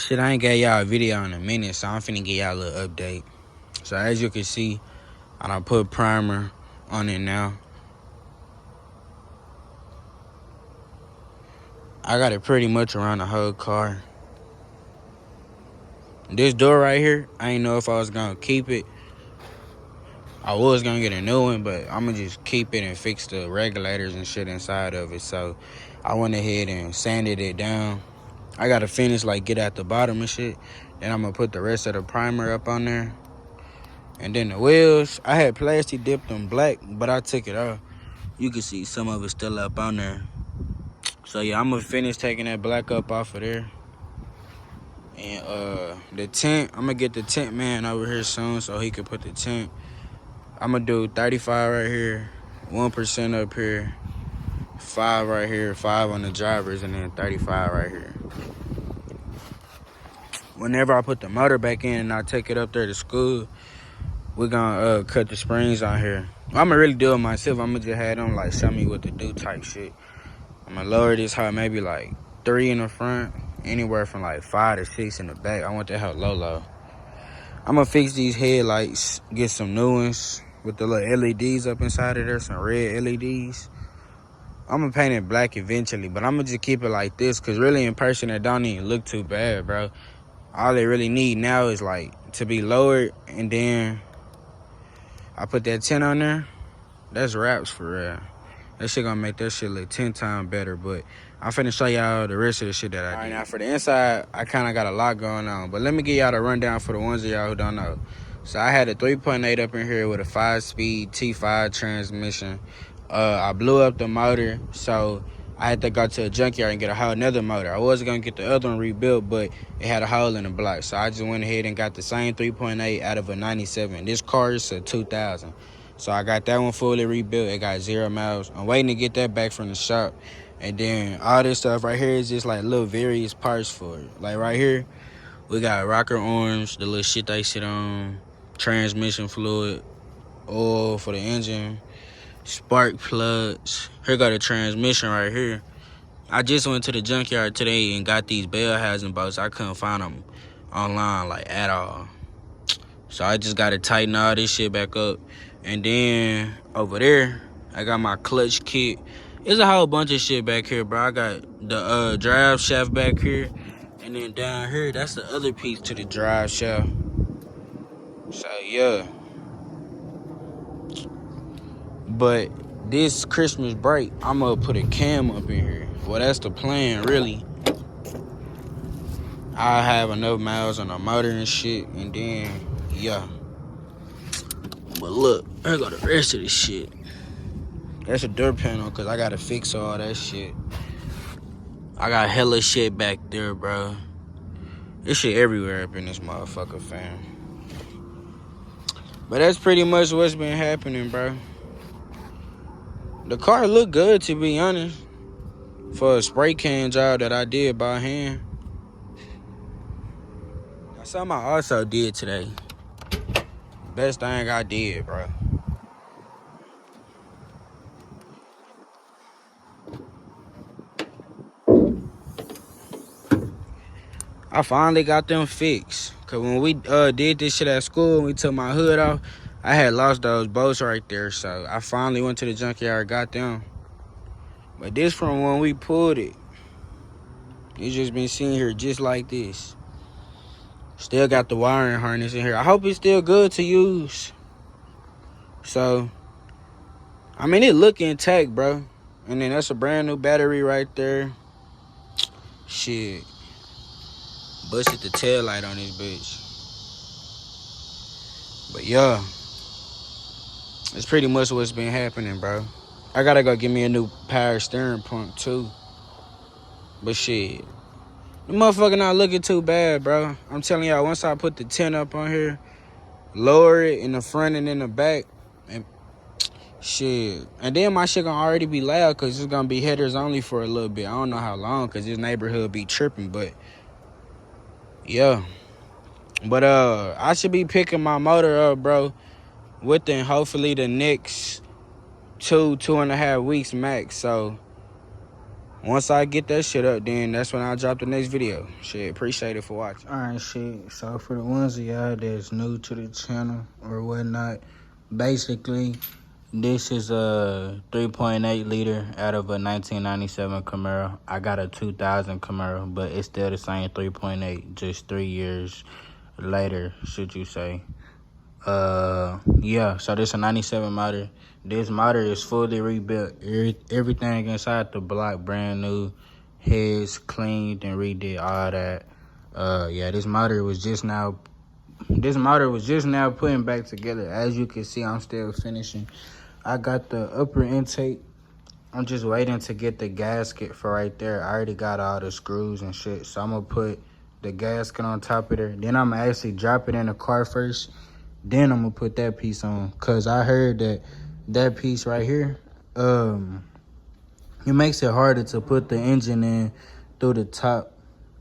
Shit, I ain't got y'all a video in a minute, so I'm finna give y'all a little update. So as you can see, I done put primer on it now. I got it pretty much around the whole car. This door right here, I ain't know if I was gonna keep it. I was gonna get a new one, but I'm gonna just keep it and fix the regulators and shit inside of it. So I went ahead and sanded it down. I gotta finish, like, get at the bottom and shit. Then I'm gonna put the rest of the primer up on there. And then the wheels, I had plastic dipped them black, but I took it off. You can see some of it still up on there. So yeah, I'm gonna finish taking that black up off of there. And the tint, I'm gonna get the tint man over here soon so he can put the tint. I'm gonna do 35 right here, 1% up here, 5 right here, 5 on the drivers, and then 35 right here. Whenever I put the motor back in and I take it up there to school, we're gonna cut the springs on here. I'm gonna really do it myself. I'm gonna just have them like show me what to do type shit. I'm gonna lower this high, maybe like 3 in the front, anywhere from like 5 to 6 in the back. I want that hell low. I'm gonna fix these headlights, get some new ones with the little LEDs up inside of there, some red LEDs. I'm gonna paint it black eventually, but I'm gonna just keep it like this, cause really in person it don't even look too bad, bro. All they really need now is like to be lowered, and then I put that tint on there. That's wraps for real. That shit gonna make that shit look 10 times better, but I'm finna show y'all the rest of the shit that I did. All right, now for the inside, I kinda got a lot going on, but let me give y'all the rundown for the ones of y'all who don't know. So I had a 3.8 up in here with a 5-speed T5 transmission. I blew up the motor, so I had to go to a junkyard and get a whole nother motor. I was gonna get the other one rebuilt, but it had a hole in the block, so I just went ahead and got the same 3.8 out of a 97. This car is a 2000. So I got that one fully rebuilt. It got 0 miles. I'm waiting to get that back from the shop. And then all this stuff right here is just like little various parts for it. Like right here, we got rocker arms, the little shit they sit on, transmission fluid, oil for the engine, spark plugs. Here got a transmission right here. I just went to the junkyard today and got these bell housing bolts. I couldn't find them online like at all. So I just got to tighten all this shit back up. And then over there, I got my clutch kit. There's a whole bunch of shit back here, bro. I got the drive shaft back here. And then down here, that's the other piece to the drive shaft. So, yeah. But this Christmas break, I'm going to put a cam up in here. Well, that's the plan, really. I'll have enough miles on the motor and shit. And then, yeah. But look, I got the rest of this shit. That's a door panel, because I got to fix all that shit. I got hella shit back there, bro. This shit everywhere up in this motherfucker, fam. But that's pretty much what's been happening, bro. The car look good, to be honest, for a spray can job that I did by hand. That's something I also did today. Best thing I did, bro. I finally got them fixed. Cause when we did this shit at school and we took my hood off, I had lost those bolts right there. So I finally went to the junkyard, got them. But this from when we pulled it. It's just been sitting here just like this. Still got the wiring harness in here. I hope it's still good to use. So, I mean, it look intact, bro. And then that's a brand new battery right there. Shit. Busted the tail light on this bitch. But yeah, it's pretty much what's been happening, bro. I gotta go get me a new power steering pump too. But shit, the motherfucker not looking too bad, bro. I'm telling y'all, once I put the tint up on here, lower it in the front and in the back, and shit. And then my shit gonna already be loud, cause it's gonna be headers only for a little bit. I don't know how long, cause this neighborhood be tripping, but yeah. But I should be picking my motor up, bro, within hopefully the next 2.5 weeks max. So Once I get that shit up, then that's when I'll drop the next video. Shit, appreciate it for watching. Alright, shit. So for the ones of y'all that's new to the channel or whatnot, basically, this is a 3.8 liter out of a 1997 Camaro. I got a 2000 Camaro, but it's still the same 3.8, just 3 years later, should you say. Yeah, so this is a 97 motor. This motor is fully rebuilt. Everything inside the block brand new. Heads cleaned and redid all that. Yeah, this motor was just now putting back together. As you can see, I'm still finishing. I got the upper intake. I'm just waiting to get the gasket for right there. I already got all the screws and shit. So I'm gonna put the gasket on top of there. Then I'm gonna actually drop it in the car first. Then I'm gonna put that piece on. Cause I heard that piece right here, it makes it harder to put the engine in through the top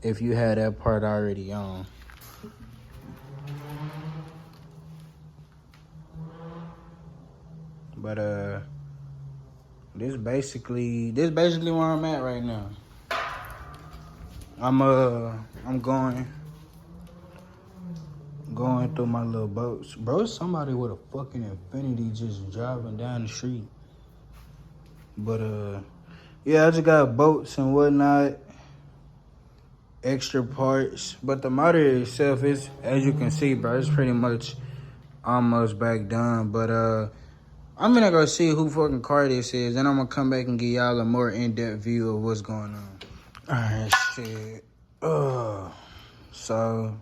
if you had that part already on. But this basically where I'm at right now. I'm going through my little boats. Bro, somebody with a fucking Infinity just driving down the street. But yeah, I just got boats and whatnot, extra parts. But the motor itself is, as you can see, bro, it's pretty much almost back done. But I'm gonna go see who fucking car this is, and I'm gonna come back and give y'all a more in-depth view of what's going on. Alright, shit. So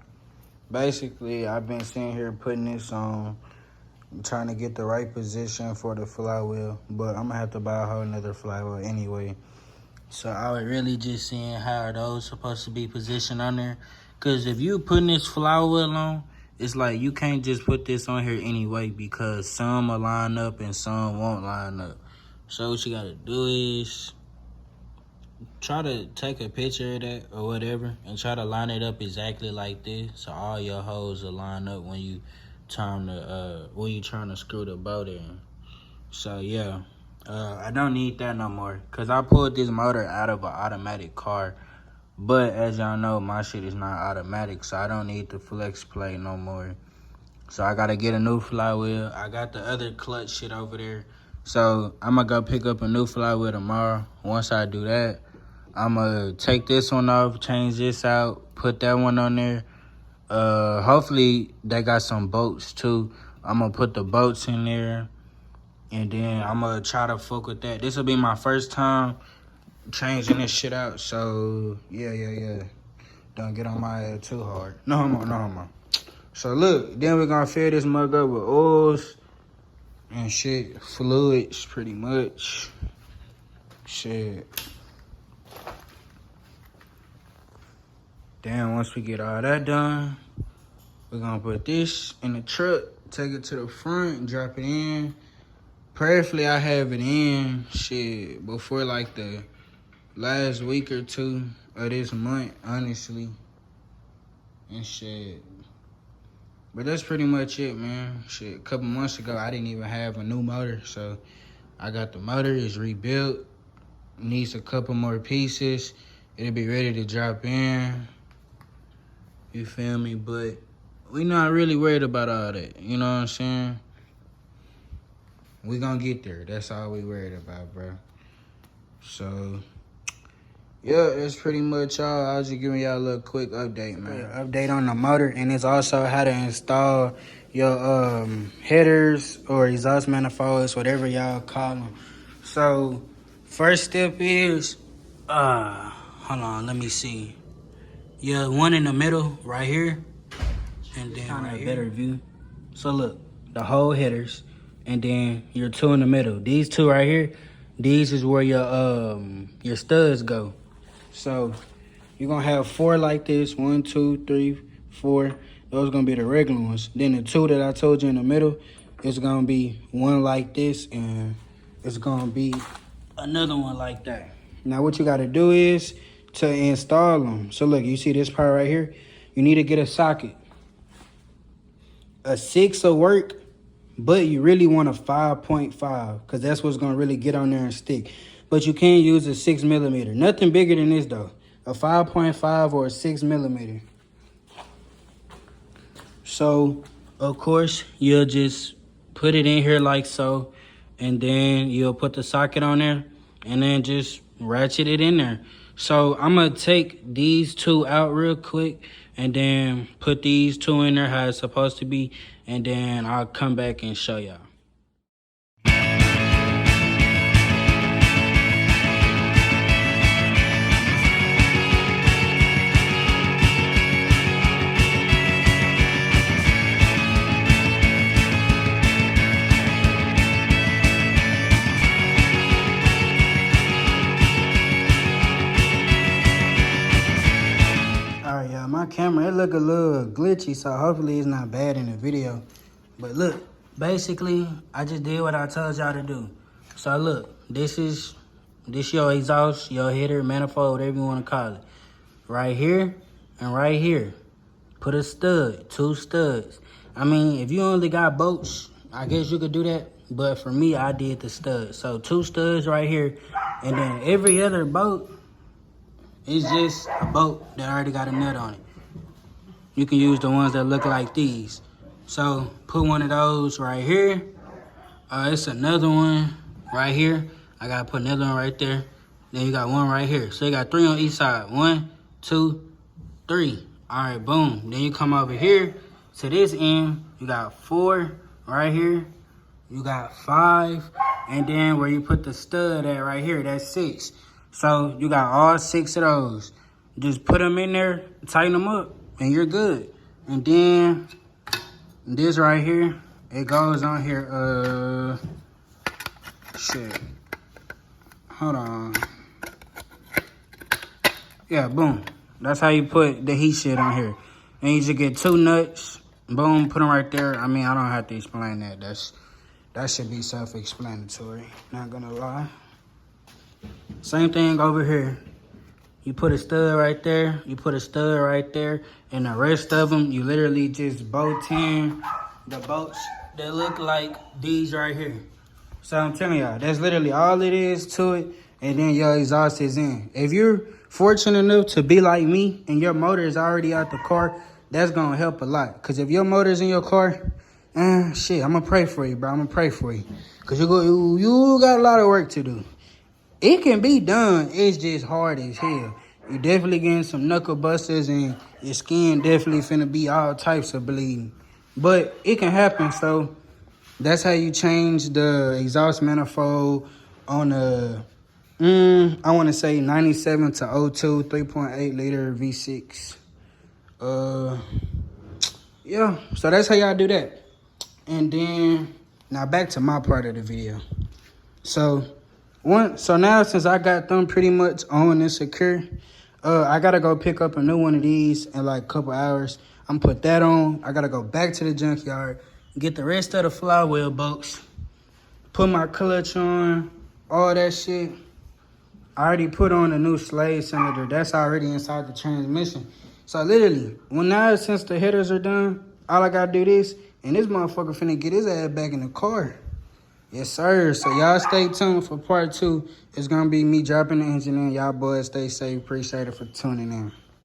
basically, I've been sitting here putting this on. I'm trying to get the right position for the flywheel, but I'm gonna have to buy a whole nother flywheel anyway. So I was really just seeing how are those supposed to be positioned on there. Cause if you putting this flywheel on, it's like you can't just put this on here anyway, because some will line up and some won't line up. So what you gotta do is try to take a picture of that or whatever and try to line it up exactly like this, so all your holes will line up when you trying to screw the boat in. So yeah, I don't need that no more, cause I pulled this motor out of an automatic car. But as y'all know, my shit is not automatic, so I don't need the flex plate no more. So I gotta get a new flywheel. I got the other clutch shit over there, so I'm gonna go pick up a new flywheel tomorrow. Once I do that, I'm gonna take this one off, change this out, put that one on there. Hopefully they got some bolts too. I'm gonna put the bolts in there, and then I'm gonna try to fuck with that. This will be my first time changing this shit out, so yeah. Don't get on my head too hard. No homo. So look, then we're gonna fill this mug up with oils and shit, fluids pretty much. Shit. Then once we get all that done, we're gonna put this in the truck, take it to the front, and drop it in. Prayerfully, I have it in, shit, before like the last week or two of this month, honestly. And shit. But that's pretty much it, man. Shit, a couple months ago, I didn't even have a new motor. So I got the motor, it's rebuilt. Needs a couple more pieces. It'll be ready to drop in. You feel me? But we not really worried about all that. You know what I'm saying? We gonna get there. That's all we worried about, bro. So yeah, that's pretty much all. I was just giving y'all a little quick update, man. Update on the motor, and it's also how to install your headers or exhaust manifolds, whatever y'all call them. So first step is, hold on, let me see. Yeah, one in the middle right here, and then right here. Better view. So look, the whole headers, and then your two in the middle. These two right here, these is where your studs go. So you're gonna have 4 like this. 1, 2, 3, 4. Those are gonna be the regular ones. Then the 2 that I told you in the middle is gonna be 1 like this, and it's gonna be another one like that. Now what you gotta do is to install them. So look, you see this part right here? You need to get a socket. A 6 will work, but you really want a 5.5, because that's what's gonna really get on there and stick. but you can use a 6mm. Nothing bigger than this though. A 5.5 or a 6mm. So, of course, you'll just put it in here like so, and then you'll put the socket on there, and then just ratchet it in there. So, I'm going to take these two out real quick, and then put these two in there how it's supposed to be, and then I'll come back and show y'all. My camera, it look a little glitchy, so hopefully it's not bad in the video. But look, basically, I just did what I told y'all to do. So look, this your exhaust, your header, manifold, whatever you want to call it. Right here and right here. Put a stud, 2 studs. I mean, if you only got bolts, I guess you could do that. But for me, I did the studs. So 2 studs right here. And then every other bolt is just a bolt that already got a nut on it. You can use the ones that look like these. So put one of those right here. It's another one right here. I gotta put another one right there. Then you got one right here. So you got 3 on each side. 1, 2, 3. All right, boom. Then you come over here to this end. You got 4 right here. You got 5. And then where you put the stud at right here, that's 6. So you got all 6 of those. Just put them in there, tighten them up, and you're good. And then this right here, it goes on here. Shit. Hold on. Yeah, boom. That's how you put the heat shit on here. And you just get 2 nuts. Boom, put them right there. I mean, I don't have to explain that. That should be self-explanatory. Not gonna lie. Same thing over here. You put a stud right there. You put a stud right there. And the rest of them, you literally just bolt in the bolts that look like these right here. So I'm telling y'all, that's literally all it is to it. And then your exhaust is in. If you're fortunate enough to be like me and your motor is already out the car, that's going to help a lot. Because if your motor's in your car, shit, I'm going to pray for you, bro. I'm going to pray for you. Because you got a lot of work to do. It can be done. It's just hard as hell. You definitely getting some knuckle busters and your skin definitely finna be all types of bleeding. But it can happen, so that's how you change the exhaust manifold on a, I want to say 97 to 02, 3.8 liter V6. Yeah, so that's how y'all do that. And then, now back to my part of the video. So now since I got them pretty much on and secure, I gotta go pick up a new one of these in like a couple hours. I'm put that on. I gotta go back to the junkyard, get the rest of the flywheel bolts, put my clutch on, all that shit. I already put on a new slave cylinder. That's already inside the transmission. So literally, since the headers are done, all I gotta do this, and this motherfucker finna get his ass back in the car. Yes, sir. So y'all stay tuned for part 2. It's gonna be me dropping the engine in. Y'all boys stay safe. Appreciate it for tuning in.